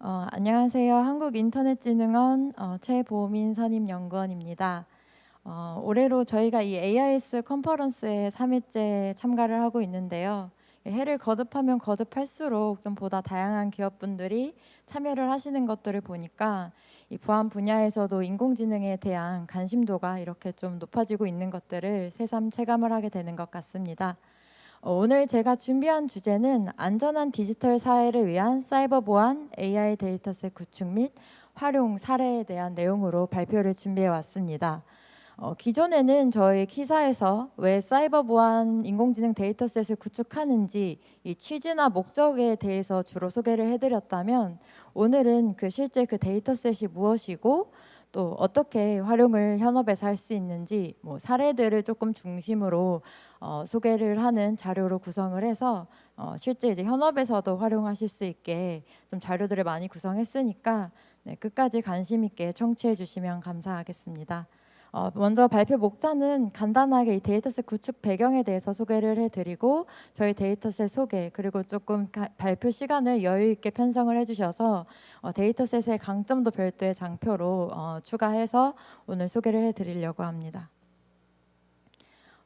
안녕하세요. 한국인터넷진흥원 최보민 선임연구원입니다. 올해로 저희가 이 AIS 컨퍼런스에 3회째 참가를 하고 있는데요. 해를 거듭하면 거듭할수록 좀 보다 다양한 기업분들이 참여를 하시는 것들을 보니까 이 보안 분야에서도 인공지능에 대한 관심도가 이렇게 좀 높아지고 있는 것들을 새삼 체감을 하게 되는 것 같습니다. 오늘 제가 준비한 주제는 안전한 디지털 사회를 위한 사이버 보안 AI 데이터셋 구축 및 활용 사례에 대한 내용으로 발표를 준비해 왔습니다. 기존에는 저희 기사에서 왜 사이버 보안 인공지능 데이터셋을 구축하는지 이 취지나 목적에 대해서 주로 소개를 해드렸다면, 오늘은 실제 그 데이터셋이 무엇이고 또 어떻게 활용을 현업에서 할 수 있는지 사례들을 조금 중심으로 소개를 하는 자료로 구성을 해서 실제 이제 현업에서도 활용하실 수 있게 좀 자료들을 많이 구성했으니까 끝까지 관심 있게 청취해 주시면 감사하겠습니다. 먼저 발표 목차는 간단하게 이 데이터셋 구축 배경에 대해서 소개를 해드리고, 저희 데이터셋 소개, 그리고 조금 발표 시간을 여유 있게 편성을 해주셔서 데이터셋의 강점도 별도의 장표로 추가해서 오늘 소개를 해드리려고 합니다.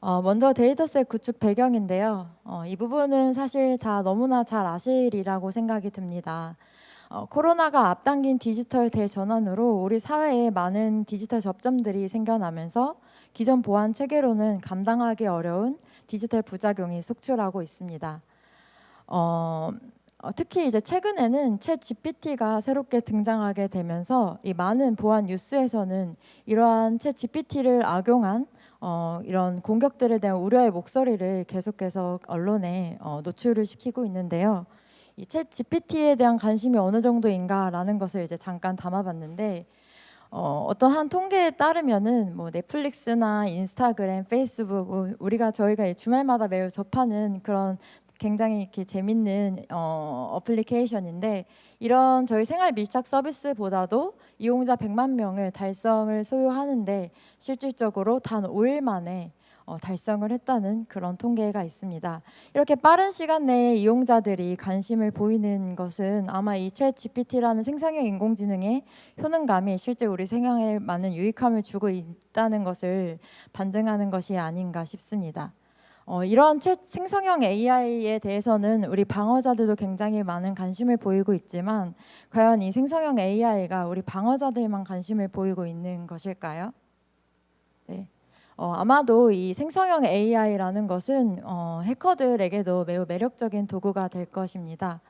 먼저 데이터셋 구축 배경인데요. 이 부분은 사실 다 너무나 잘 아시리라고 생각이 듭니다. 코로나가 앞당긴 디지털 대전환으로 우리 사회에 많은 디지털 접점들이 생겨나면서 기존 보안 체계로는 감당하기 어려운 디지털 부작용이 속출하고 있습니다. 특히 이제 최근에는 챗 GPT가 새롭게 등장하게 되면서 이 많은 보안 뉴스에서는 이러한 챗 GPT를 악용한 이런 공격들에 대한 우려의 목소리를 계속해서 언론에 노출을 시키고 있는데요. 이 챗 GPT에 대한 관심이 어느 정도인가라는 것을 이제 잠깐 담아봤는데, 어떠한 통계에 따르면은 넷플릭스나 인스타그램, 페이스북, 저희가 주말마다 매일 접하는 그런 굉장히 이렇게 재밌는 어플리케이션인데, 이런 저희 생활 밀착 서비스보다도 이용자 100만 명을 달성을 소요하는데 실질적으로 단 5일 만에 달성을 했다는 그런 통계가 있습니다. 이렇게 빠른 시간 내에 이용자들이 관심을 보이는 것은 아마 이 챗 GPT라는 생성형 인공지능의 효능감이 실제 우리 생활에 많은 유익함을 주고 있다는 것을 반증하는 것이 아닌가 싶습니다. 이런 생성형 AI에 대해서는 우리 방어자들도 굉장히 많은 관심을 보이고 있지만, 과연 이 생성형 AI가 우리 방어자들만 관심을 보이고 있는 것일까요? 네. 아마도 이 생성형 AI라는 것은 해커들에게도 매우 매력적인 도구가 될 것입니다.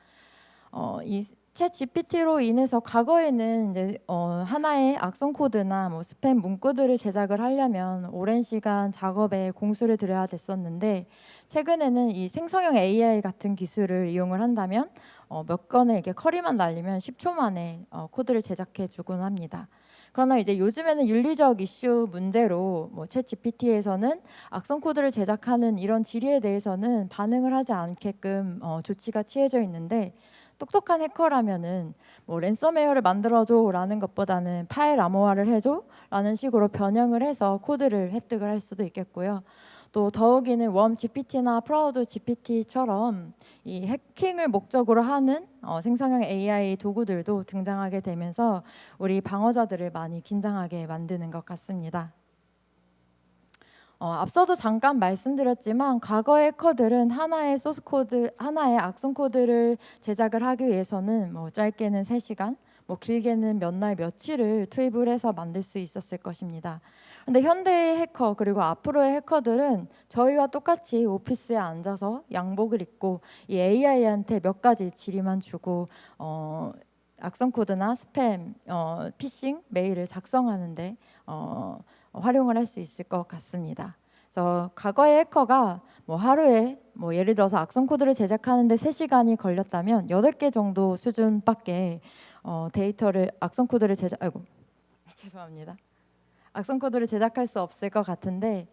이챗 GPT로 인해서 과거에는 이제 하나의 악성 코드나 스팸 문구들을 제작을 하려면 오랜 시간 작업에 공수를 들여야 됐었는데, 최근에는 이 생성형 AI 같은 기술을 이용을 한다면 몇 건의 이게 커리만 날리면 10초 만에 코드를 제작해 주곤 합니다. 그러나 이제 요즘에는 윤리적 이슈 문제로 챗 GPT에서는 악성 코드를 제작하는 이런 질의에 대해서는 반응을 하지 않게끔 조치가 취해져 있는데, 똑똑한 해커라면은 랜섬웨어를 만들어줘라는 것보다는 파일 암호화를 해줘라는 식으로 변형을 해서 코드를 획득을 할 수도 있겠고요. 또 더욱이는 웜 GPT나 프라우드 GPT처럼 이 해킹을 목적으로 하는 생성형 AI 도구들도 등장하게 되면서 우리 방어자들을 많이 긴장하게 만드는 것 같습니다. 앞서도 잠깐 말씀드렸지만 과거의 해커들은 하나의 소스 코드, 하나의 악성 코드를 제작을 하기 위해서는 짧게는 3시간, 길게는 몇 날 며칠을 투입을 해서 만들 수 있었을 것입니다. 근데 현대의 해커, 그리고 앞으로의 해커들은 저희와 똑같이 오피스에 앉아서 양복을 입고 이 AI한테 몇 가지 지리만 주고 악성 코드나 스팸, 피싱 메일을 작성하는데 활용을 할 수 있을 것 같습니다. 그래서 과거의 해커가 하루에 예를 들어서 악성 코드를 제작하는데 3시간이 걸렸다면 8개 정도 수준밖에 데이터를 악성 코드를 죄송합니다. 악성 코드를 제작할 수 없을 것 같은데,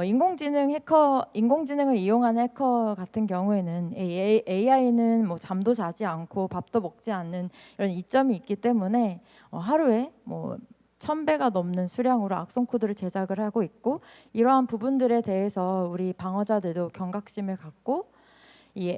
인공지능을 이용한 해커 같은 경우에는 AI는 잠도 자지 않고 밥도 먹지 않는 이런 이점이 있기 때문에 하루에 1000배가 넘는 수량으로 악성 코드를 제작을 하고 있고, 이러한 부분들에 대해서 우리 방어자들도 경각심을 갖고 이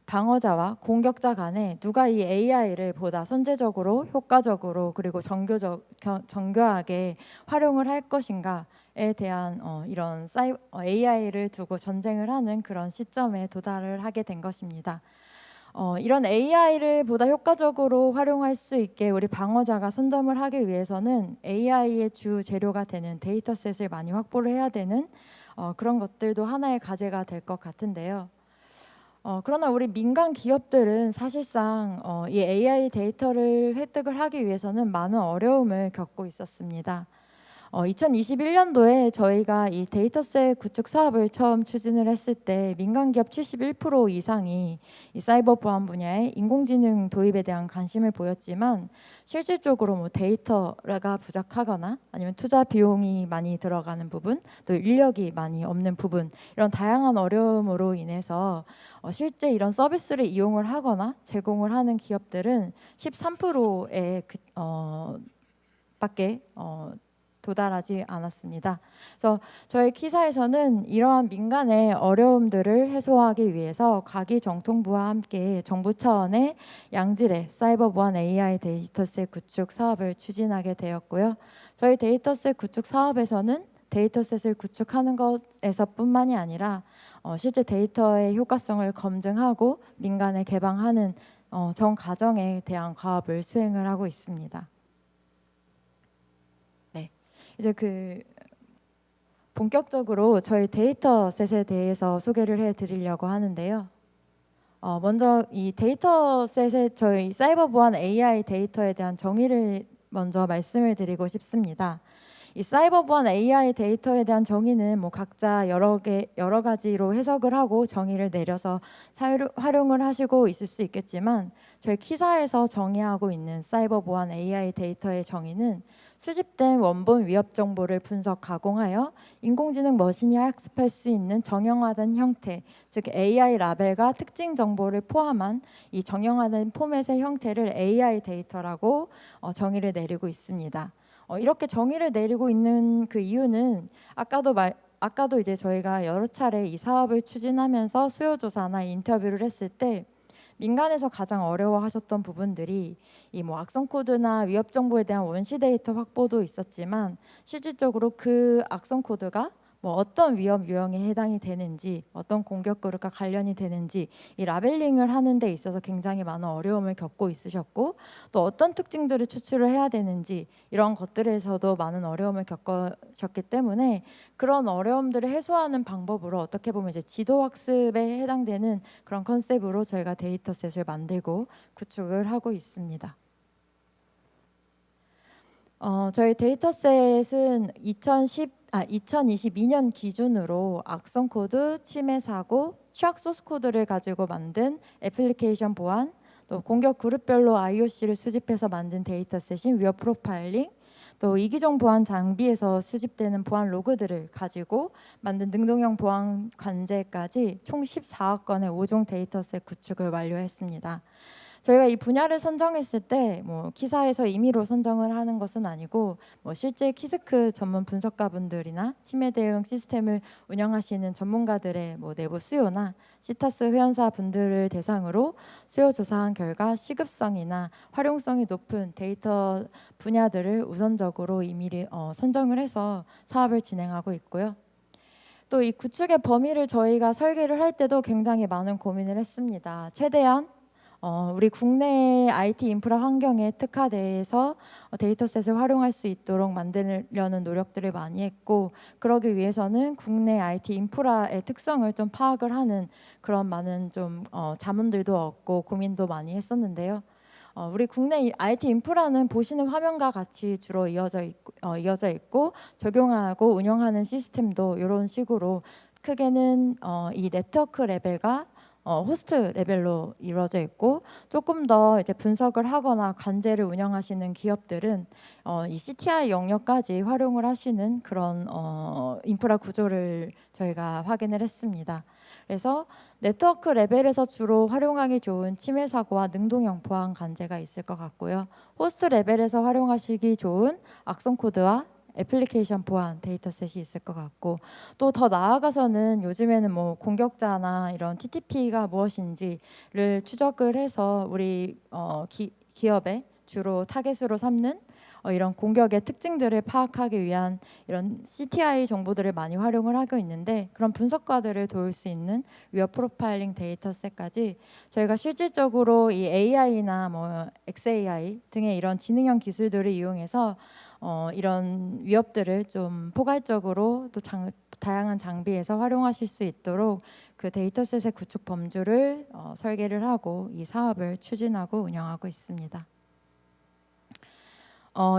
방어자와 공격자 간에 누가 이 AI를 보다 선제적으로 효과적으로 그리고 정교하게 활용을 할 것인가에 대한 이런 AI를 두고 전쟁을 하는 그런 시점에 도달을 하게 된 것입니다. 이런 AI를 보다 효과적으로 활용할 수 있게 우리 방어자가 선점을 하기 위해서는 AI의 주 재료가 되는 데이터셋을 많이 확보를 해야 되는 그런 것들도 하나의 과제가 될 것 같은데요. 그러나 우리 민간 기업들은 사실상 이 AI 데이터를 획득을 하기 위해서는 많은 어려움을 겪고 있었습니다. 2021년도에 저희가 이 데이터셋 구축 사업을 처음 추진을 했을 때 민간 기업 71% 이상이 이 사이버 보안 분야의 인공지능 도입에 대한 관심을 보였지만 실질적으로 뭐 데이터가 부족하거나 아니면 투자 비용이 많이 들어가는 부분, 또 인력이 많이 없는 부분 이런 다양한 어려움으로 인해서 실제 이런 서비스를 이용을 하거나 제공을 하는 기업들은 13%의 밖에 도달하지 않았습니다. 그래서 저희 키사에서는 이러한 민간의 어려움들을 해소하기 위해서 과기정통부와 함께 정부 차원의 양질의 사이버 보안 AI 데이터셋 구축 사업을 추진하게 되었고요. 저희 데이터셋 구축 사업에서는 데이터셋을 구축하는 것에서뿐만이 아니라 실제 데이터의 효과성을 검증하고 민간에 개방하는 전 과정에 대한 과업을 수행을 하고 있습니다. 이제 본격적으로 저희 데이터셋에 대해서 소개를 해드리려고 하는데요. 먼저 이 데이터셋의 저희 사이버 보안 AI 데이터에 대한 정의를 먼저 말씀을 드리고 싶습니다. 이 사이버 보안 AI 데이터에 대한 정의는 뭐 각자 여러 가지로 해석을 하고 정의를 내려서 활용을 하시고 있을 수 있겠지만 저희 키사에서 정의하고 있는 사이버 보안 AI 데이터의 정의는 수집된 원본 위협 정보를 분석 가공하여 인공지능 머신이 학습할 수 있는 정형화된 형태, 즉 AI 라벨과 특징 정보를 포함한 이 정형화된 포맷의 형태를 AI 데이터라고 정의를 내리고 있습니다. 이렇게 정의를 내리고 있는 그 이유는 아까도 이제 저희가 여러 차례 이 사업을 추진하면서 수요 조사나 인터뷰를 했을 때 민간에서 가장 어려워하셨던 부분들이 이 뭐 악성 코드나 위협 정보에 대한 원시 데이터 확보도 있었지만 실질적으로 그 악성 코드가 뭐 어떤 위험 유형에 해당이 되는지, 어떤 공격 그룹과 관련이 되는지 이 라벨링을 하는 데 있어서 굉장히 많은 어려움을 겪고 있으셨고 또 어떤 특징들을 추출을 해야 되는지 이런 것들에서도 많은 어려움을 겪으셨기 때문에 그런 어려움들을 해소하는 방법으로 어떻게 보면 이제 지도 학습에 해당되는 그런 컨셉으로 저희가 데이터셋을 만들고 구축을 하고 있습니다. 저희 데이터셋은 2022년 기준으로 악성 코드, 침해 사고, 취약 소스 코드를 가지고 만든 애플리케이션 보안, 또 공격 그룹별로 IOC를 수집해서 만든 데이터셋인 위협 프로파일링, 또 이기종 보안 장비에서 수집되는 보안 로그들을 가지고 만든 능동형 보안 관제까지 총 14억 건의 5종 데이터셋 구축을 완료했습니다. 저희가 이 분야를 선정했을 때 뭐 키사에서 임의로 선정을 하는 것은 아니고 뭐 실제 키스크 전문 분석가분들이나 침해 대응 시스템을 운영하시는 전문가들의 뭐 내부 수요나 시타스 회원사 분들을 대상으로 수요 조사한 결과 시급성이나 활용성이 높은 데이터 분야들을 우선적으로 임의로 선정을 해서 사업을 진행하고 있고요. 또 이 구축의 범위를 저희가 설계를 할 때도 굉장히 많은 고민을 했습니다. 최대한 우리 국내 IT 인프라 환경에 특화돼서 데이터셋을 활용할 수 있도록 만들려는 노력들을 많이 했고 그러기 위해서는 국내 IT 인프라의 특성을 좀 파악을 하는 그런 많은 좀 자문들도 얻고 고민도 많이 했었는데요. 우리 국내 IT 인프라는 보시는 화면과 같이 주로 이어져 있고 적용하고 운영하는 시스템도 이런 식으로 크게는 이 네트워크 레벨과 호스트 레벨로 이루어져 있고 조금 더 이제 분석을 하거나 관제를 운영하시는 기업들은 이 CTI 영역까지 활용을 하시는 그런 인프라 구조를 저희가 확인을 했습니다. 그래서 네트워크 레벨에서 주로 활용하기 좋은 침해 사고와 능동형 보안 관제가 있을 것 같고요. 호스트 레벨에서 활용하시기 좋은 악성 코드와 애플리케이션 보안 데이터셋이 있을 것 같고, 또 더 나아가서는 요즘에는 뭐 공격자나 이런 TTP가 무엇인지를 추적을 해서 우리 기업의 주로 타겟으로 삼는 이런 공격의 특징들을 파악하기 위한 이런 CTI 정보들을 많이 활용을 하고 있는데, 그런 분석가들을 도울 수 있는 위협 프로파일링 데이터셋까지 저희가 실질적으로 이 AI나 뭐 XAI 등의 이런 지능형 기술들을 이용해서 이런 위협들을 좀 포괄적으로 또 다양한 장비에서 활용하실 수 있도록 그 데이터셋의 구축 범주를 설계를 하고 이 사업을 추진하고 운영하고 있습니다.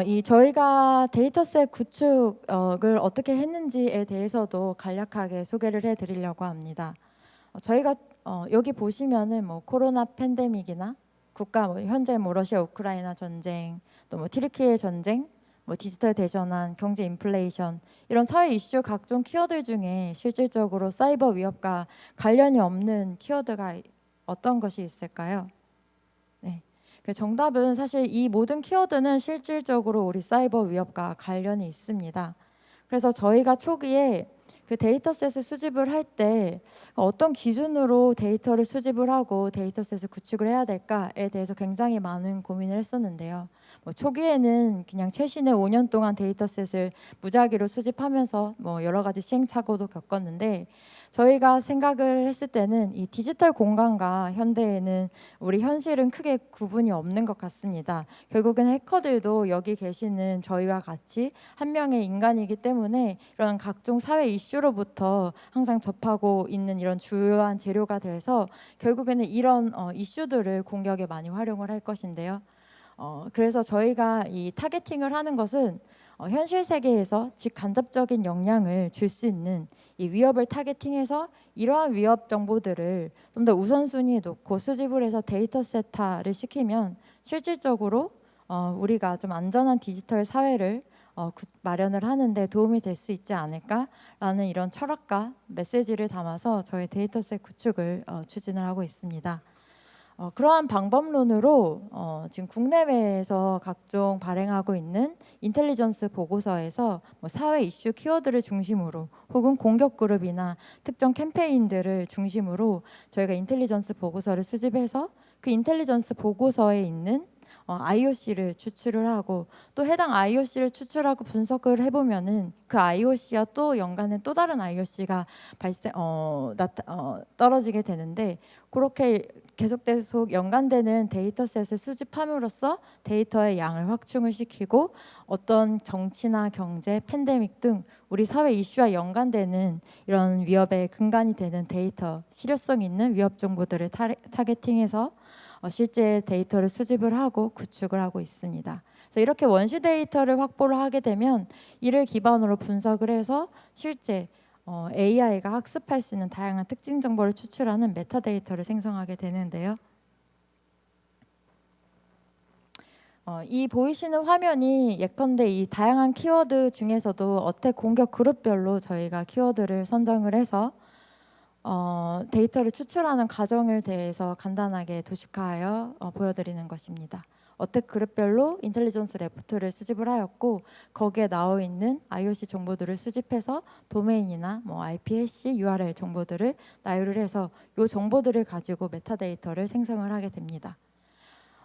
이 저희가 데이터셋 구축을 어떻게 했는지에 대해서도 간략하게 소개를 해드리려고 합니다. 저희가 여기 보시면은 뭐 코로나 팬데믹이나 국가 뭐 현재 뭐 러시아 우크라이나 전쟁, 또 뭐 튀르키예 전쟁, 뭐 디지털 대전환, 경제 인플레이션, 이런 사회 이슈 각종 키워드 중에 실질적으로 사이버 위협과 관련이 없는 키워드가 어떤 것이 있을까요? 네. 그 정답은 사실 이 모든 키워드는 실질적으로 우리 사이버 위협과 관련이 있습니다. 그래서 저희가 초기에 그 데이터셋을 수집을 할 때 어떤 기준으로 데이터를 수집을 하고 데이터셋을 구축을 해야 될까에 대해서 굉장히 많은 고민을 했었는데요. 뭐 초기에는 그냥 최신의 5년 동안 데이터셋을 무작위로 수집하면서 뭐 여러 가지 시행착오도 겪었는데, 저희가 생각을 했을 때는 이 디지털 공간과 현대에는 우리 현실은 크게 구분이 없는 것 같습니다. 결국은 해커들도 여기 계시는 저희와 같이 한 명의 인간이기 때문에 이런 각종 사회 이슈로부터 항상 접하고 있는 이런 주요한 재료가 돼서 결국에는 이런 이슈들을 공격에 많이 활용을 할 것인데요. 그래서 저희가 이 타겟팅을 하는 것은 현실 세계에서 직간접적인 영향을 줄 수 있는 이 위협을 타겟팅해서 이러한 위협 정보들을 좀 더 우선순위에 놓고 수집을 해서 데이터셋화를 시키면 실질적으로 우리가 좀 안전한 디지털 사회를 마련을 하는데 도움이 될 수 있지 않을까라는 이런 철학과 메시지를 담아서 저희 데이터셋 구축을 추진을 하고 있습니다. 그러한 방법론으로 지금 국내외에서 각종 발행하고 있는 인텔리전스 보고서에서 뭐 사회 이슈 키워드를 중심으로 혹은 공격 그룹이나 특정 캠페인들을 중심으로 저희가 인텔리전스 보고서를 수집해서 그 인텔리전스 보고서에 있는 IOC를 추출을 하고, 또 해당 IOC를 추출하고 분석을 해보면은 그 IOC와 또 연관된 또 다른 IOC가 떨어지게 되는데, 그렇게 계속 연관되는 데이터셋을 수집함으로써 데이터의 양을 확충을 시키고 어떤 정치나 경제, 팬데믹 등 우리 사회 이슈와 연관되는 이런 위협의 근간이 되는 데이터, 실효성 있는 위협 정보들을 타겟팅해서 실제 데이터를 수집을 하고 구축을 하고 있습니다. 그래서 이렇게 원시 데이터를 확보를 하게 되면 이를 기반으로 분석을 해서 실제 AI가 학습할 수 있는 다양한 특징 정보를 추출하는 메타데이터를 생성하게 되는데요. 이 보이시는 화면이 예컨대 이 다양한 키워드 중에서도 어택 공격 그룹별로 저희가 키워드를 선정을 해서 데이터를 추출하는 과정을 대해서 간단하게 도식화하여 보여드리는 것입니다. 어택 그룹별로 인텔리전스 레포트를 수집을 하였고, 거기에 나와 있는 IOC 정보들을 수집해서 도메인이나 뭐 IP 해시, URL 정보들을 나열을 해서 이 정보들을 가지고 메타데이터를 생성을 하게 됩니다.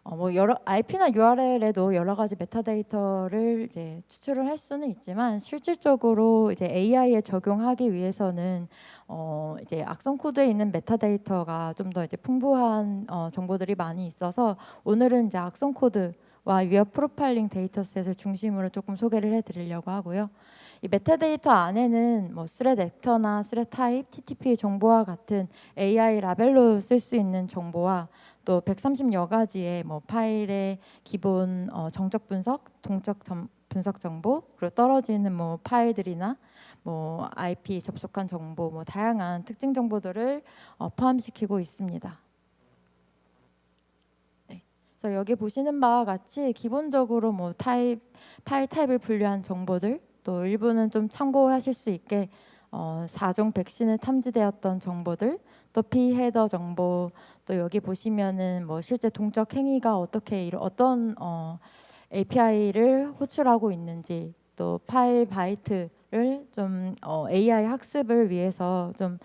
뭐 여러 IP나 URL에도 여러 가지 메타데이터를 이제 추출을 할 수는 있지만, 실질적으로 이제 AI에 적용하기 위해서는 이제 악성 코드에 있는 메타데이터가 좀 더 이제 풍부한 정보들이 많이 있어서 오늘은 이제 악성 코드와 위협 프로파일링 데이터셋을 중심으로 조금 소개를 해드리려고 하고요. 이 메타데이터 안에는 뭐 스렛 액터나 스렛 타입, TTP 정보와 같은 AI 라벨로 쓸 수 있는 정보와 또 130여 가지의 뭐 파일의 기본 정적 분석, 동적 분석 정보, 그리고 떨어지는 뭐 파일들이나 뭐 IP 접속한 정보, 뭐 다양한 특징 정보들을 포함시키고 있습니다. 네. 그래서 여기 보시는 바와 같이 기본적으로 뭐 파일 타입을 분류한 정보들, 또 일부는 좀 참고하실 수 있게 4종 백신을 탐지되었던 정보들, 또 피헤더 정보, 또 여기 보시면은 뭐 실제 동적 행위가 어떤 API를 호출하고 있는지, 또 파일 바이트를 좀 AI 학습을 위해서 좀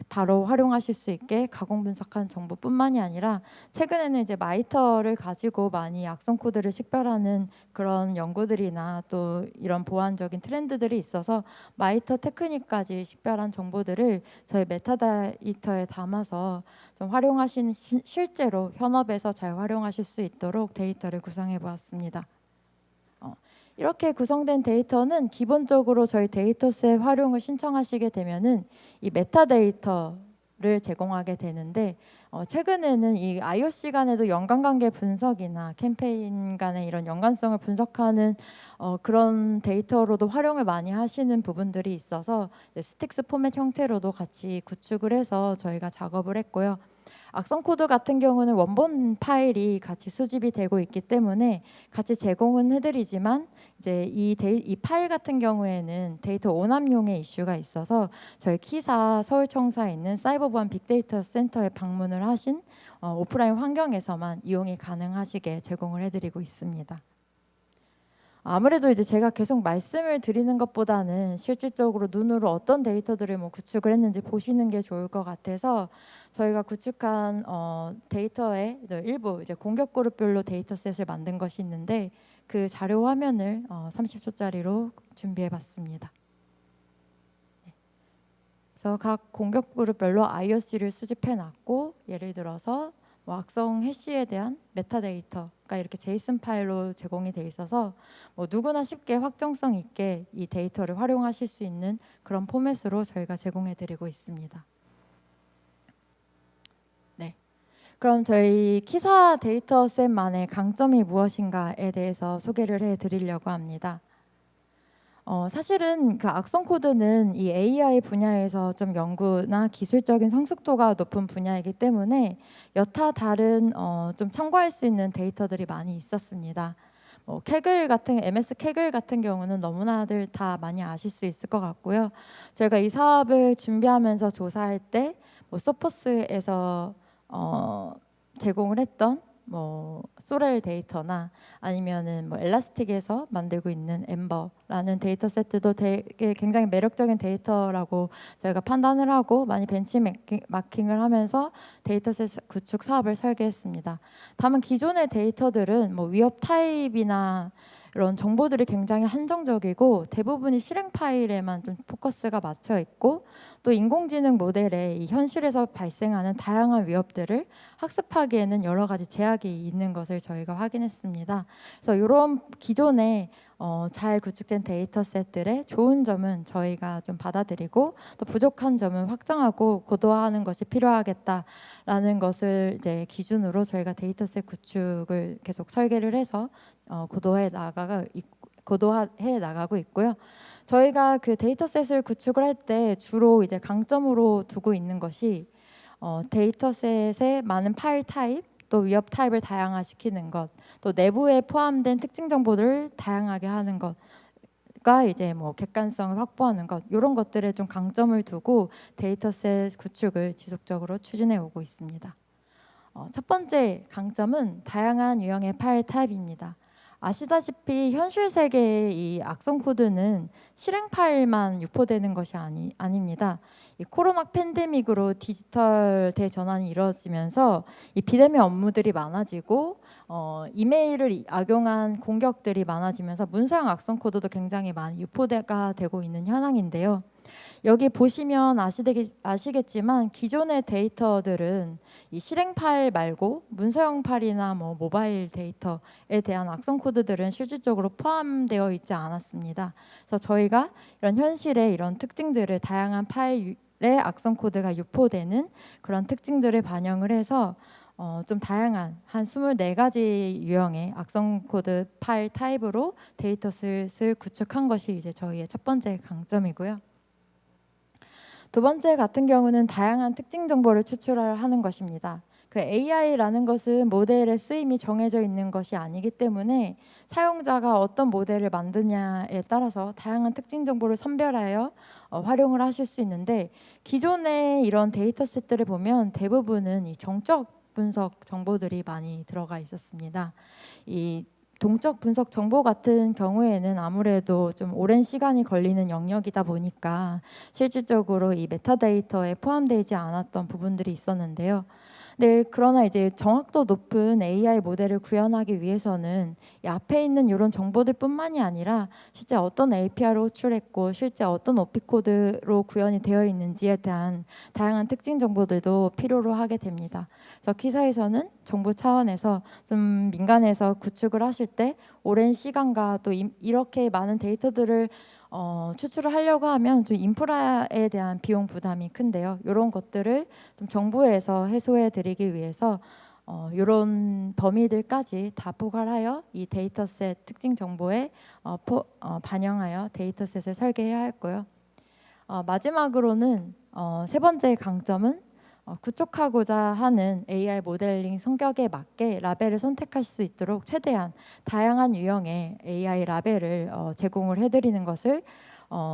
바로 활용하실 수 있게 가공 분석한 정보뿐만이 아니라 최근에는 이제 마이터를 가지고 많이 악성 코드를 식별하는 그런 연구들이나 또 이런 보안적인 트렌드들이 있어서 마이터 테크닉까지 식별한 정보들을 저희 메타데이터에 담아서 좀 활용하시는 실제로 현업에서 잘 활용하실 수 있도록 데이터를 구성해 보았습니다. 이렇게 구성된 데이터는 기본적으로 저희 데이터셋 활용을 신청하시게 되면은 이 메타데이터를 제공하게 되는데 최근에는 이 IOC 간에도 연관관계 분석이나 캠페인 간의 이런 연관성을 분석하는 그런 데이터로도 활용을 많이 하시는 부분들이 있어서 스틱스 포맷 형태로도 같이 구축을 해서 저희가 작업을 했고요. 악성 코드 같은 경우는 원본 파일이 같이 수집이 되고 있기 때문에 같이 제공은 해드리지만 이제 이 파일 같은 경우에는 데이터 오남용의 이슈가 있어서 저희 키사 서울청사에 있는 사이버보안 빅데이터 센터에 방문을 하신 오프라인 환경에서만 이용이 가능하시게 제공을 해드리고 있습니다. 아무래도 이제 제가 계속 말씀을 드리는 것보다는 실질적으로 눈으로 어떤 데이터들을 뭐 구축을 했는지 보시는 게 좋을 것 같아서 저희가 구축한 데이터의 일부 이제 공격 그룹별로 데이터셋을 만든 것이 있는데 그 자료 화면을 30초짜리로 준비해봤습니다. 그래서 각 공격 그룹별로 IOC를 수집해놨고 예를 들어서 뭐 악성 해시에 대한 메타데이터가 이렇게 제이슨 파일로 제공이 돼 있어서 뭐 누구나 쉽게 확정성 있게 이 데이터를 활용하실 수 있는 그런 포맷으로 저희가 제공해드리고 있습니다. 네, 그럼 저희 키사 데이터셋만의 강점이 무엇인가에 대해서 소개를 해드리려고 합니다. 사실은 그 악성 코드는 이 AI 분야에서 좀 연구나 기술적인 성숙도가 높은 분야이기 때문에 여타 다른 좀 참고할 수 있는 데이터들이 많이 있었습니다. 캐글 같은 MS 캐글 같은 경우는 너무나들 다 많이 아실 수 있을 것 같고요. 저희가 이 사업을 준비하면서 조사할 때 소포스에서 제공을 했던 뭐 소렐 데이터나 아니면은 뭐 엘라스틱에서 만들고 있는 엠버라는 데이터 세트도 되게 굉장히 매력적인 데이터라고 저희가 판단을 하고 많이 벤치마킹을 하면서 데이터셋 구축 사업을 설계했습니다. 다만 기존의 데이터들은 뭐 위협 타입이나 이런 정보들이 굉장히 한정적이고 대부분이 실행 파일에만 좀 포커스가 맞춰 있고 또 인공지능 모델의 이 현실에서 발생하는 다양한 위협들을 학습하기에는 여러 가지 제약이 있는 것을 저희가 확인했습니다. 그래서 이런 기존의 잘 구축된 데이터셋들의 좋은 점은 저희가 좀 받아들이고 또 부족한 점은 확장하고 고도화하는 것이 필요하겠다라는 것을 이제 기준으로 저희가 데이터셋 구축을 계속 설계를 해서 고도화해 나가고 있고요. 저희가 그 데이터셋을 구축을 할 때 주로 이제 강점으로 두고 있는 것이 데이터셋의 많은 파일 타입, 또 위협 타입을 다양화시키는 것, 또 내부에 포함된 특징 정보들을 다양하게 하는 것과 이제 뭐 객관성을 확보하는 것 이런 것들에 좀 강점을 두고 데이터셋 구축을 지속적으로 추진해 오고 있습니다. 첫 번째 강점은 다양한 유형의 파일 타입입니다. 아시다시피 현실 세계의 이 악성 코드는 실행 파일만 유포되는 것이 아닙니다. 이 코로나 팬데믹으로 디지털 대전환이 이루어지면서 이 비대면 업무들이 많아지고 이메일을 악용한 공격들이 많아지면서 문서형 악성 코드도 굉장히 많이 유포가 되고 있는 현황인데요. 여기 보시면 아시겠지만 기존의 데이터들은 이 실행 파일 말고 문서형 파일이나 뭐 모바일 데이터에 대한 악성 코드들은 실질적으로 포함되어 있지 않았습니다. 그래서 저희가 이런 현실의 이런 특징들을 다양한 파일의 악성 코드가 유포되는 그런 특징들을 반영을 해서 좀 다양한 한 24가지 유형의 악성 코드 파일 타입으로 데이터셋을 구축한 것이 이제 저희의 첫 번째 강점이고요. 두 번째 같은 경우는 다양한 특징 정보를 추출하는 것입니다. 그 AI라는 것은 모델의 쓰임이 정해져 있는 것이 아니기 때문에 사용자가 어떤 모델을 만드냐에 따라서 다양한 특징 정보를 선별하여 활용을 하실 수 있는데 기존의 이런 데이터셋들을 보면 대부분은 이 정적 분석 정보들이 많이 들어가 있었습니다. 이 동적 분석 정보 같은 경우에는 아무래도 좀 오랜 시간이 걸리는 영역이다 보니까 실질적으로 이 메타데이터에 포함되지 않았던 부분들이 있었는데요. 네, 그러나 이제 정확도 높은 AI 모델을 구현하기 위해서는 이 앞에 있는 이런 정보들뿐만이 아니라 실제 어떤 API로 호출했고 실제 어떤 OP 코드로 구현이 되어 있는지에 대한 다양한 특징 정보들도 필요로 하게 됩니다. 그래서 기사에서는 정부 차원에서 좀 민간에서 구축을 하실 때 오랜 시간과 또 이렇게 많은 데이터들을 추출을 하려고 하면 좀 인프라에 대한 비용 부담이 큰데요. 이런 것들을 좀 정부에서 해소해 드리기 위해서 이런 범위들까지 다 포괄하여 이 데이터셋 특징 정보에 반영하여 데이터셋을 설계해야 했고요. 마지막으로는 세 번째 강점은 구축하고자 하는 AI 모델링 성격에 맞게 라벨을 선택할 수 있도록 최대한 다양한 유형의 AI 라벨을 제공을 해드리는 것을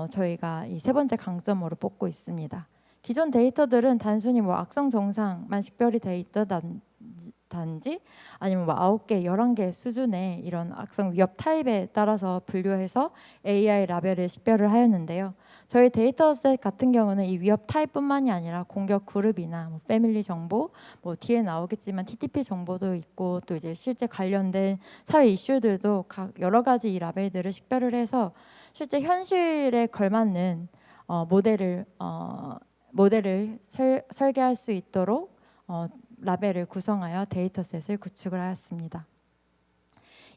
저희가 이 세 번째 강점으로 뽑고 있습니다. 기존 데이터들은 단순히 뭐 악성 정상만 식별이 돼 있다든지 아니면 뭐 9개, 11개 수준의 이런 악성 위협 타입에 따라서 분류해서 AI 라벨을 식별을 하였는데요. 저희 데이터셋 같은 경우는 이 위협 타입뿐만이 아니라 공격 그룹이나 뭐 패밀리 정보, 뭐 뒤에 나오겠지만 TTP 정보도 있고 또 이제 실제 관련된 사회 이슈들도 각 여러 가지 이 라벨들을 식별을 해서 실제 현실에 걸맞는 모델을 설계할 수 있도록 라벨을 구성하여 데이터셋을 구축을 하였습니다.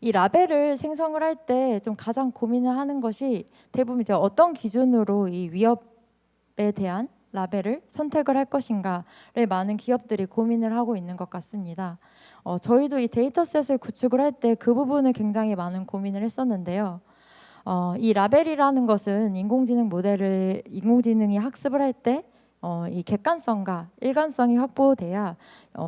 이 라벨을 생성을 할 때 좀 가장 고민을 하는 것이 대부분 이제 어떤 기준으로 이 위협에 대한 라벨을 선택을 할 것인가를 많은 기업들이 고민을 하고 있는 것 같습니다. 저희도 이 데이터셋을 구축을 할 때 그 부분을 굉장히 많은 고민을 했었는데요. 이 라벨이라는 것은 인공지능이 학습을 할 때 이 객관성과 일관성이 확보돼야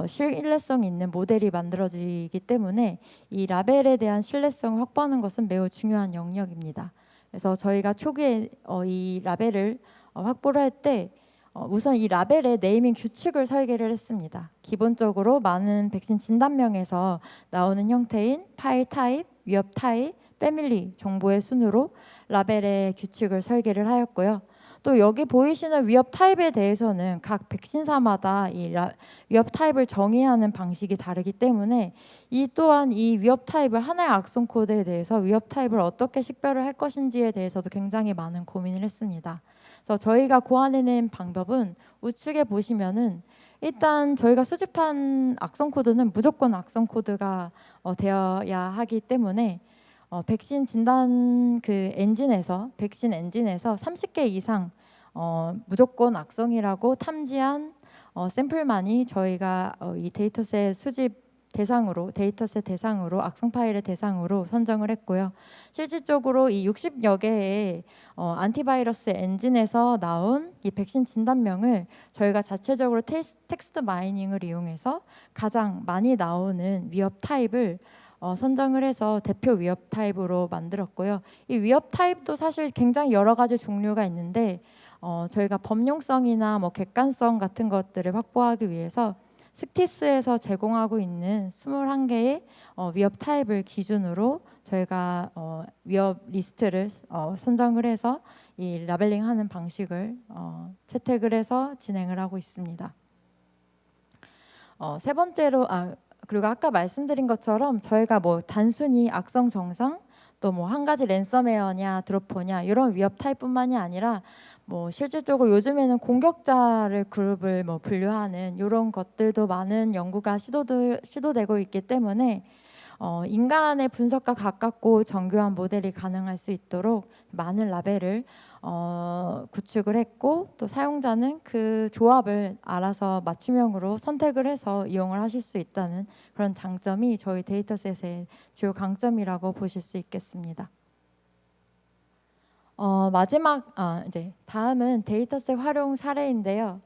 신뢰성 있는 모델이 만들어지기 때문에 이 라벨에 대한 신뢰성을 확보하는 것은 매우 중요한 영역입니다. 그래서 저희가 초기에 이 라벨을 확보를 할 때 우선 이 라벨의 네이밍 규칙을 설계를 했습니다. 기본적으로 많은 백신 진단명에서 나오는 형태인 파일 타입, 위협 타입, 패밀리 정보의 순으로 라벨의 규칙을 설계를 하였고요. 또 여기 보이시는 위협 타입에 대해서는 각 백신사마다 위협 타입을 정의하는 방식이 다르기 때문에 이 또한 이 위협 타입을 하나의 악성 코드에 대해서 위협 타입을 어떻게 식별을 할 것인지에 대해서도 굉장히 많은 고민을 했습니다. 그래서 저희가 고안해낸 방법은 우측에 보시면은 일단 저희가 수집한 악성 코드는 무조건 악성 코드가 되어야 하기 때문에 백신 진단 백신 엔진에서 30개 이상 무조건 악성이라고 탐지한 샘플만이 저희가 이 데이터셋 대상으로 악성 파일의 대상으로 선정을 했고요. 실질적으로 이 60여 개의 안티바이러스 엔진에서 나온 이 백신 진단명을 저희가 자체적으로 텍스트 마이닝을 이용해서 가장 많이 나오는 위협 타입을 선정을 해서 대표 위협 타입으로 만들었고요. 이 위협 타입도 사실 굉장히 여러 가지 종류가 있는데 저희가 범용성이나 뭐 객관성 같은 것들을 확보하기 위해서 스티스에서 제공하고 있는 21개의 위협 타입을 기준으로 저희가 위협 리스트를 선정을 해서 이 라벨링하는 방식을 채택을 해서 진행을 하고 있습니다. 세 번째로 그리고 아까 말씀드린 것처럼 저희가 뭐 단순히 악성 정상 또 뭐 한 가지 랜섬웨어냐 드로퍼냐 이런 위협 타입뿐만이 아니라 뭐 실질적으로 요즘에는 공격자를 그룹을 뭐 분류하는 이런 것들도 많은 연구가 시도되고 있기 때문에 인간의 분석과 가깝고 정교한 모델이 가능할 수 있도록 많은 라벨을 구축을 했고 또 사용자는 그 조합을 알아서 맞춤형으로 선택을 해서 이용을 하실 수 있다는 그런 장점이 저희 데이터셋의 주요 강점이라고 보실 수 있겠습니다. 이제 다음은 데이터셋 활용 사례인데요.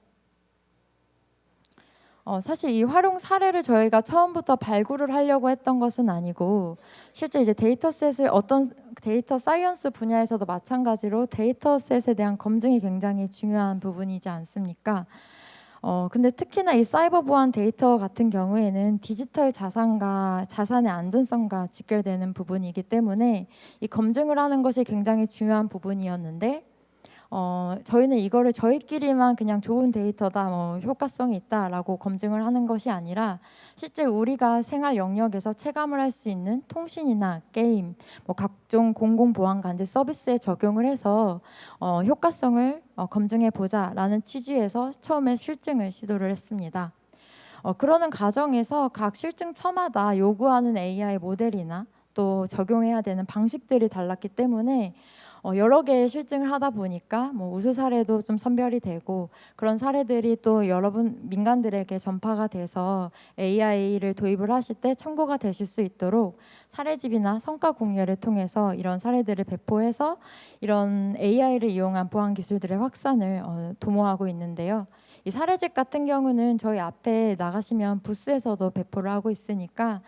사실 이 활용 사례를 저희가 처음부터 발굴을 하려고 했던 것은 아니고 실제 이제 데이터셋을 어떤 데이터 사이언스 분야에서도 마찬가지로 데이터셋에 대한 검증이 굉장히 중요한 부분이지 않습니까? 근데 특히나 이 사이버 보안 데이터 같은 경우에는 디지털 자산과 자산의 안전성과 직결되는 부분이기 때문에 이 검증을 하는 것이 굉장히 중요한 부분이었는데 저희는 이거를 저희끼리만 그냥 좋은 데이터다, 효과성이 있다라고 검증을 하는 것이 아니라 실제 우리가 생활 영역에서 체감을 할 수 있는 통신이나 게임, 각종 공공보안 관제 서비스에 적용을 해서 효과성을 검증해 보자라는 취지에서 처음에 실증을 시도를 했습니다. 그러는 과정에서 각 실증처마다 요구하는 AI 모델이나 또 적용해야 되는 방식들이 달랐기 때문에 여러 개의 실증을 하다 보니까 우수 사례도 좀 선별이 되고 그런 사례들이 또 여러분 민간들에게 전파가 돼서 AI를 도입을 하실 때 참고가 되실 수 있도록 사례집이나 성과 공유를 통해서 이런 사례들을 배포해서 이런 AI를 이용한 보안 기술들의 확산을 도모하고 있는데요. 이 사례집 같은 경우는 저희 앞에 나가시면 부스에서도 배포를 하고 있으니까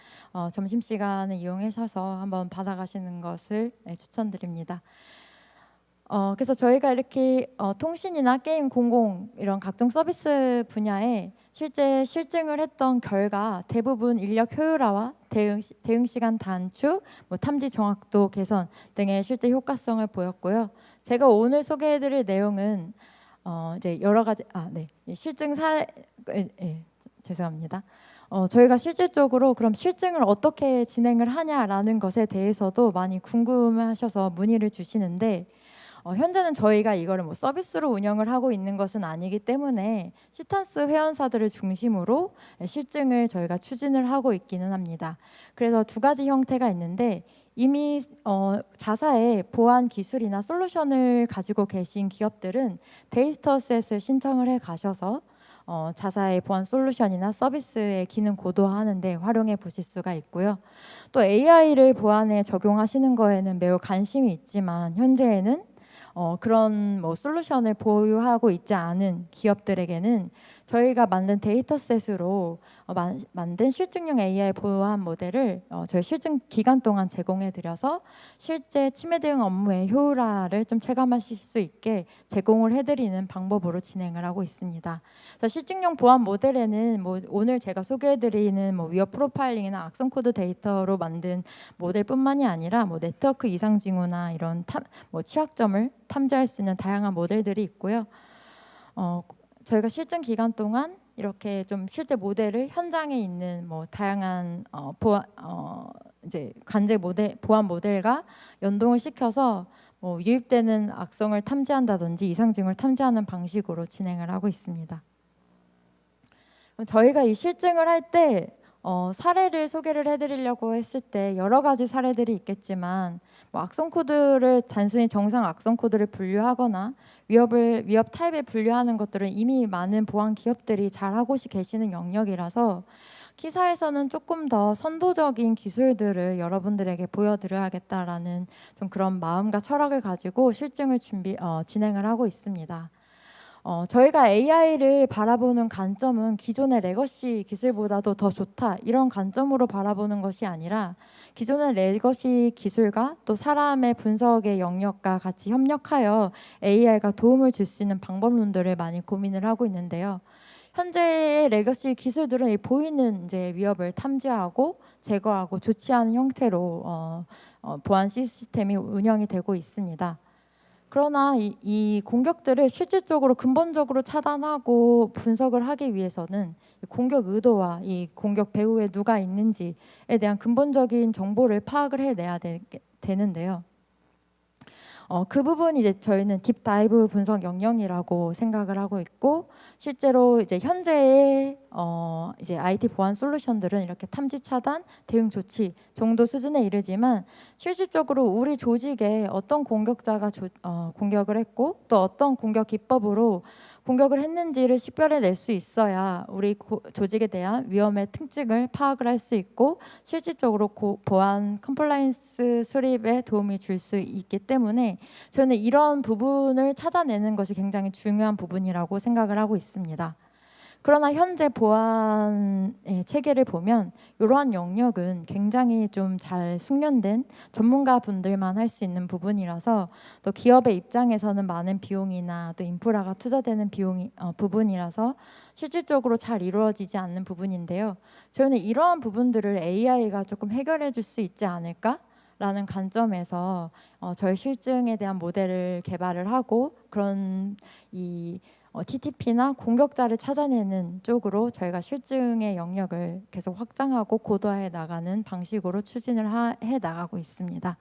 점심시간을 이용하셔서 한번 받아가시는 것을 추천드립니다. 그래서 저희가 이렇게 통신이나 게임, 공공 이런 각종 서비스 분야에 실제 실증을 했던 결과 대부분 인력 효율화와 대응 시간 단축, 탐지 정확도 개선 등의 실제 효과성을 보였고요. 제가 오늘 소개해드릴 내용은 이제 여러 가지 실증 사례 죄송합니다. 저희가 실질적으로 그럼 실증을 어떻게 진행을 하냐라는 것에 대해서도 많이 궁금하셔서 문의를 주시는데 현재는 저희가 이거를 서비스로 운영을 하고 있는 것은 아니기 때문에 시탄스 회원사들을 중심으로 실증을 저희가 추진을 하고 있기는 합니다. 그래서 두 가지 형태가 있는데 이미 자사의 보안 기술이나 솔루션을 가지고 계신 기업들은 데이터셋을 신청을 해 가셔서 자사의 보안 솔루션이나 서비스의 기능 고도화하는 데 활용해 보실 수가 있고요. 또 AI를 보안에 적용하시는 거에는 매우 관심이 있지만 현재에는 그런 솔루션을 보유하고 있지 않은 기업들에게는 저희가 만든 데이터셋으로 만든 실증용 AI 보안 모델을 저희 실증 기간 동안 제공해 드려서 실제 치매 대응 업무의 효율화를 좀 체감하실 수 있게 제공을 해드리는 방법으로 진행을 하고 있습니다. 실증용 보안 모델에는 오늘 제가 소개해드리는 위협 프로파일링이나 악성 코드 데이터로 만든 모델뿐만이 아니라 네트워크 이상 징후나 이런 취약점을 탐지할 수 있는 다양한 모델들이 있고요. 저희가 실증 기간 동안 이렇게 좀 실제 모델을 현장에 있는 다양한 이제 관제 모델, 보안 모델과 연동을 시켜서 유입되는 악성을 탐지한다든지 이상 징후를 탐지하는 방식으로 진행을 하고 있습니다. 저희가 이 실증을 할 때 사례를 소개를 해드리려고 했을 때 여러 가지 사례들이 있겠지만 악성 코드를 단순히 정상 악성 코드를 분류하거나 위협 타입에 분류하는 것들은 이미 많은 보안 기업들이 잘 하고 계시는 영역이라서 기사에서는 조금 더 선도적인 기술들을 여러분들에게 보여드려야겠다라는 좀 그런 마음과 철학을 가지고 실증을 진행을 하고 있습니다. 저희가 AI를 바라보는 관점은 기존의 레거시 기술보다도 더 좋다 이런 관점으로 바라보는 것이 아니라 기존의 레거시 기술과 또 사람의 분석의 영역과 같이 협력하여 AI가 도움을 줄 수 있는 방법론들을 많이 고민을 하고 있는데요. 현재의 레거시 기술들은 보이는 이제 위협을 탐지하고 제거하고 조치하는 형태로 보안 시스템이 운영이 되고 있습니다. 그러나 이 공격들을 실질적으로 근본적으로 차단하고 분석을 하기 위해서는 공격 의도와 이 공격 배후에 누가 있는지에 대한 근본적인 정보를 파악을 해내야 되는데요. 그 부분이 이제 저희는 딥다이브 분석 영역이라고 생각을 하고 있고 실제로 이제 현재의 이제 IT 보안 솔루션들은 이렇게 탐지 차단, 대응 조치 정도 수준에 이르지만 실질적으로 우리 조직에 어떤 공격자가 공격을 했고 또 어떤 공격 기법으로 공격을 했는지를 식별해낼 수 있어야 우리 조직에 대한 위험의 특징을 파악을 할 수 있고 실질적으로 보안 컴플라이언스 수립에 도움이 줄 수 있기 때문에 저는 이런 부분을 찾아내는 것이 굉장히 중요한 부분이라고 생각을 하고 있습니다. 그러나 현재 보안의 체계를 보면 이러한 영역은 굉장히 좀 잘 숙련된 전문가분들만 할 수 있는 부분이라서 또 기업의 입장에서는 많은 비용이나 또 인프라가 투자되는 부분이라서 실질적으로 잘 이루어지지 않는 부분인데요. 저희는 이러한 부분들을 AI가 조금 해결해 줄 수 있지 않을까라는 관점에서 저희 실증에 대한 모델을 개발을 하고 그런 TTP나 공격자를 찾아내는 쪽으로 저희가 실증의 영역을 계속 확장하고 고도화해 나가는 방식으로 추진을 해 나가고 있습니다.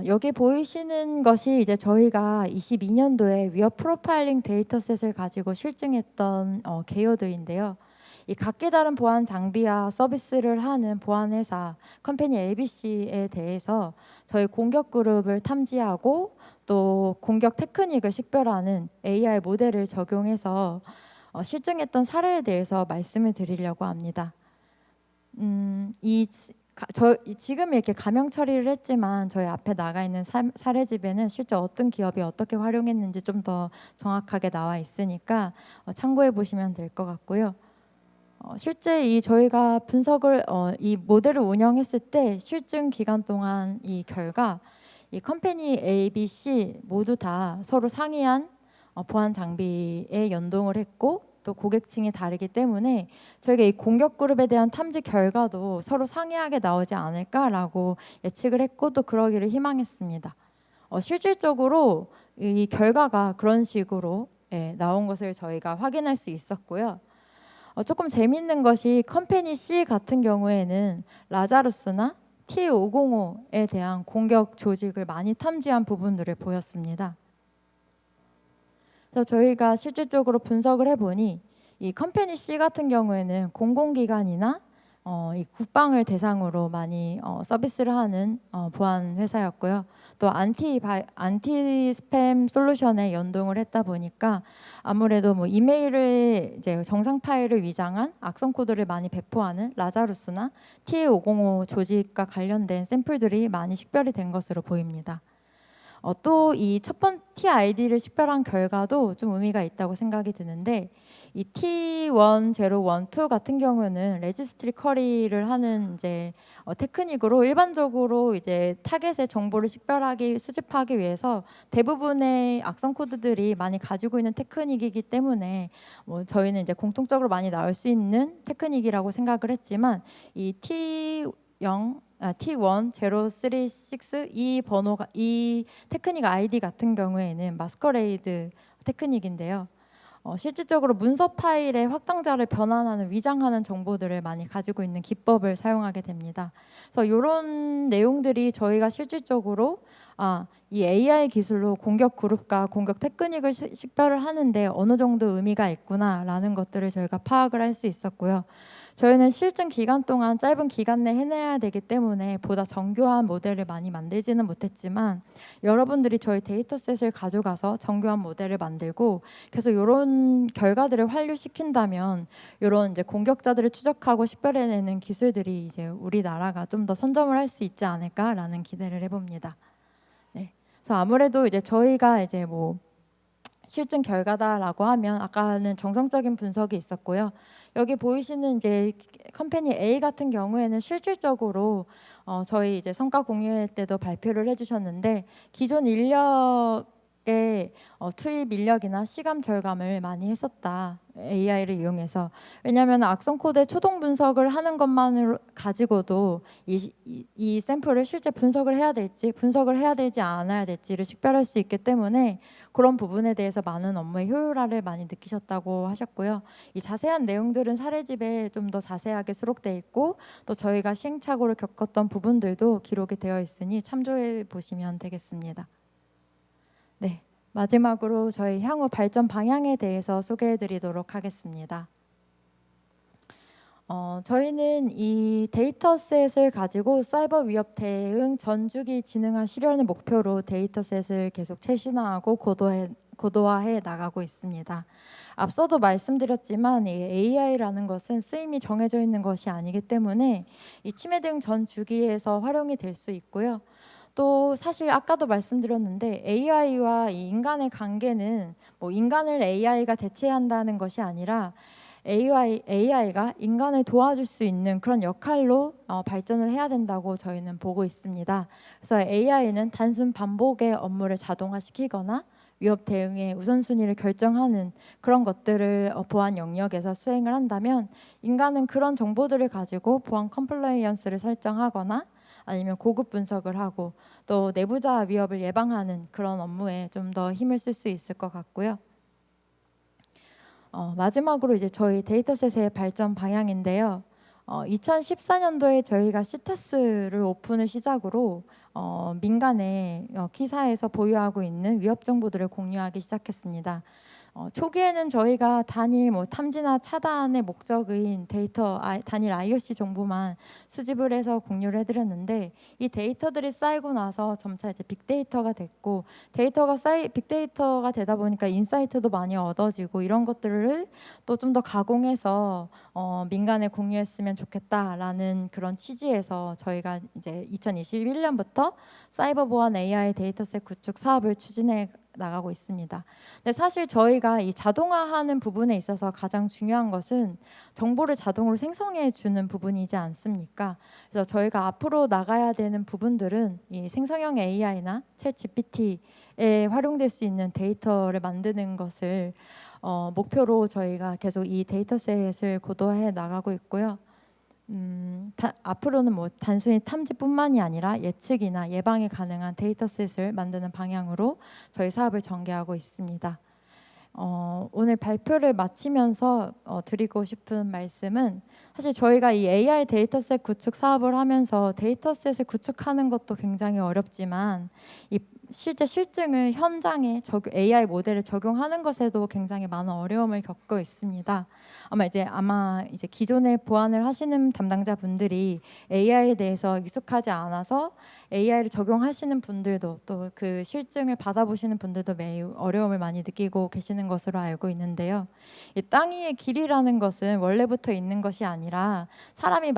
여기 보이시는 것이 이제 저희가 22년도에 위협 프로파일링 데이터셋을 가지고 실증했던 개요도인데요. 이 각기 다른 보안 장비와 서비스를 하는 보안 회사 컴퍼니 ABC에 대해서 저희 공격 그룹을 탐지하고 또 공격 테크닉을 식별하는 AI 모델을 적용해서 실증했던 사례에 대해서 말씀을 드리려고 합니다. 지금 이렇게 가명 처리를 했지만 저희 앞에 나가 있는 사례집에는 실제 어떤 기업이 어떻게 활용했는지 좀 더 정확하게 나와 있으니까 참고해 보시면 될 것 같고요. 실제 저희가 분석을 이 모델을 운영했을 때 실증 기간 동안 이 결과 이 컴퍼니 A, B, C 모두 다 서로 상이한 보안 장비에 연동을 했고 또 고객층이 다르기 때문에 저희가 이 공격 그룹에 대한 탐지 결과도 서로 상이하게 나오지 않을까라고 예측을 했고 또 그러기를 희망했습니다. 실질적으로 이 결과가 그런 식으로 나온 것을 저희가 확인할 수 있었고요. 조금 재밌는 것이 컴퍼니 C 같은 경우에는 라자루스나 T505에 대한 공격 조직을 많이 탐지한 부분들을 보였습니다. 그래서 저희가 실질적으로 분석을 해보니 이 컴퍼니 C 같은 경우에는 공공기관이나 이 국방을 대상으로 많이 서비스를 하는 보안 회사였고요. 또 안티 스팸 솔루션에 연동을 했다 보니까 아무래도 뭐 이메일을 이제 정상 파일을 위장한 악성 코드를 많이 배포하는 라자루스나 TA505 조직과 관련된 샘플들이 많이 식별이 된 것으로 보입니다. 또 이 첫 번째 TID를 식별한 결과도 좀 의미가 있다고 생각이 드는데 이 T1012 같은 경우는 레지스트리 커리를 하는 이제 테크닉으로 일반적으로 이제 타겟의 정보를 수집하기 위해서 대부분의 악성 코드들이 많이 가지고 있는 테크닉이기 때문에 뭐 저희는 이제 공통적으로 많이 나올 수 있는 테크닉이라고 생각을 했지만 이 T1036 이 테크닉 아이디 같은 경우에는 마스커레이드 테크닉인데요. 실질적으로 문서 파일의 확장자를 변환하는 위장하는 정보들을 많이 가지고 있는 기법을 사용하게 됩니다. 그래서 이런 내용들이 저희가 실질적으로 이 AI 기술로 공격 그룹과 공격 테크닉을 식별을 하는데 어느 정도 의미가 있구나라는 것들을 저희가 파악을 할 수 있었고요. 저희는 실증 기간 동안 짧은 기간 내에 해내야 되기 때문에 보다 정교한 모델을 많이 만들지는 못했지만 여러분들이 저희 데이터셋을 가져가서 정교한 모델을 만들고 계속 이런 결과들을 환류시킨다면 이런 이제 공격자들을 추적하고 식별해내는 기술들이 이제 우리나라가 좀 더 선점을 할 수 있지 않을까라는 기대를 해봅니다. 네. 그래서 아무래도 이제 저희가 이제 뭐 실증 결과다라고 하면 아까는 정성적인 분석이 있었고요. 여기 보이시는 이제 컴퍼니 A 같은 경우에는 실질적으로 저희 이제 성과 공유회 때도 발표를 해주셨는데 기존 인력의 투입 인력이나 시간 절감을 많이 했었다. AI를 이용해서. 왜냐하면 악성 코드의 초동 분석을 하는 것만으로 가지고도 이 샘플을 실제 분석을 해야 되지 않아야 될지를 식별할 수 있기 때문에 그런 부분에 대해서 많은 업무의 효율화를 많이 느끼셨다고 하셨고요. 이 자세한 내용들은 사례집에 좀 더 자세하게 수록돼 있고 또 저희가 시행착오를 겪었던 부분들도 기록이 되어 있으니 참조해 보시면 되겠습니다. 네. 마지막으로 저희 향후 발전 방향에 대해서 소개해 드리도록 하겠습니다. 저희는 이 데이터셋을 가지고 사이버 위협 대응 전주기 지능화 실현을 목표로 데이터셋을 계속 최신화하고 고도화해 나가고 있습니다. 앞서도 말씀드렸지만 이 AI라는 것은 쓰임이 정해져 있는 것이 아니기 때문에 이 침해 대응 전 주기에서 활용이 될 수 있고요. 또 사실 아까도 말씀드렸는데 AI와 이 인간의 관계는 뭐 인간을 AI가 대체한다는 것이 아니라 AI가 인간을 도와줄 수 있는 그런 역할로 발전을 해야 된다고 저희는 보고 있습니다. 그래서 AI는 단순 반복의 업무를 자동화시키거나 위협 대응의 우선순위를 결정하는 그런 것들을 보안 영역에서 수행을 한다면, 인간은 그런 정보들을 가지고 보안 컴플라이언스를 설정하거나 아니면 고급 분석을 하고 또 내부자 위협을 예방하는 그런 업무에 좀 더 힘을 쓸 수 있을 것 같고요. 마지막으로 이제 저희 데이터셋의 발전 방향인데요. 2014년도에 저희가 시타스를 오픈을 시작으로 민간의 키사에서 보유하고 있는 위협 정보들을 공유하기 시작했습니다. 초기에는 저희가 단일 탐지나 차단의 목적인 단일 IOC 정보만 수집을 해서 공유를 해드렸는데, 이 데이터들이 쌓이고 나서 점차 이제 빅데이터가 됐고, 빅데이터가 되다 보니까 인사이트도 많이 얻어지고, 이런 것들을 또 좀 더 가공해서 민간에 공유했으면 좋겠다라는 그런 취지에서 저희가 이제 2021년부터 사이버 보안 AI 데이터셋 구축 사업을 추진해 나가고 있습니다. 근데 사실 저희가 이 자동화하는 부분에 있어서 가장 중요한 것은 정보를 자동으로 생성해 주는 부분이지 않습니까? 그래서 저희가 앞으로 나가야 되는 부분들은 이 생성형 AI나 챗 GPT에 활용될 수 있는 데이터를 만드는 것을 목표로 저희가 계속 이 데이터셋을 고도화해 나가고 있고요. 앞으로는 단순히 탐지뿐만이 아니라 예측이나 예방이 가능한 데이터셋을 만드는 방향으로 저희 사업을 전개하고 있습니다. 오늘 발표를 마치면서 드리고 싶은 말씀은, 사실 저희가 이 AI 데이터셋 구축 사업을 하면서 데이터셋을 구축하는 것도 굉장히 어렵지만, 이 실제 실증을 현장에 AI 모델을 적용하는 것에도 굉장히 많은 어려움을 겪고 있습니다. 아마 이제 기존에 보안을 하시는 담당자분들이 AI에 대해서 익숙하지 않아서 AI를 적용하시는 분들도, 또 그 실증을 받아보시는 분들도 매우 어려움을 많이 느끼고 계시는 것으로 알고 있는데요. 이 땅 위의 길이라는 것은 원래부터 있는 것이 아니라 사람이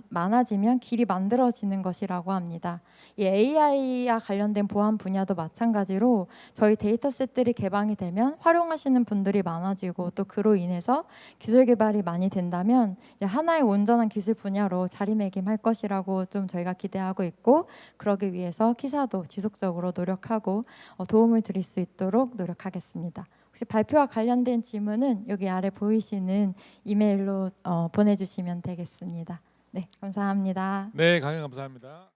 많아지면 길이 만들어지는 것이라고 합니다. 이 AI와 관련된 보안 분야도 마찬가지로 저희 데이터셋들이 개방이 되면 활용하시는 분들이 많아지고, 또 그로 인해서 기술 개발이 많이 된다면 이제 하나의 온전한 기술 분야로 자리매김할 것이라고 좀 저희가 기대하고 있고, 그러기 위해서 키사도 지속적으로 노력하고 도움을 드릴 수 있도록 노력하겠습니다. 혹시 발표와 관련된 질문은 여기 아래 보이시는 이메일로 보내주시면 되겠습니다. 네, 감사합니다. 네, 강연 감사합니다.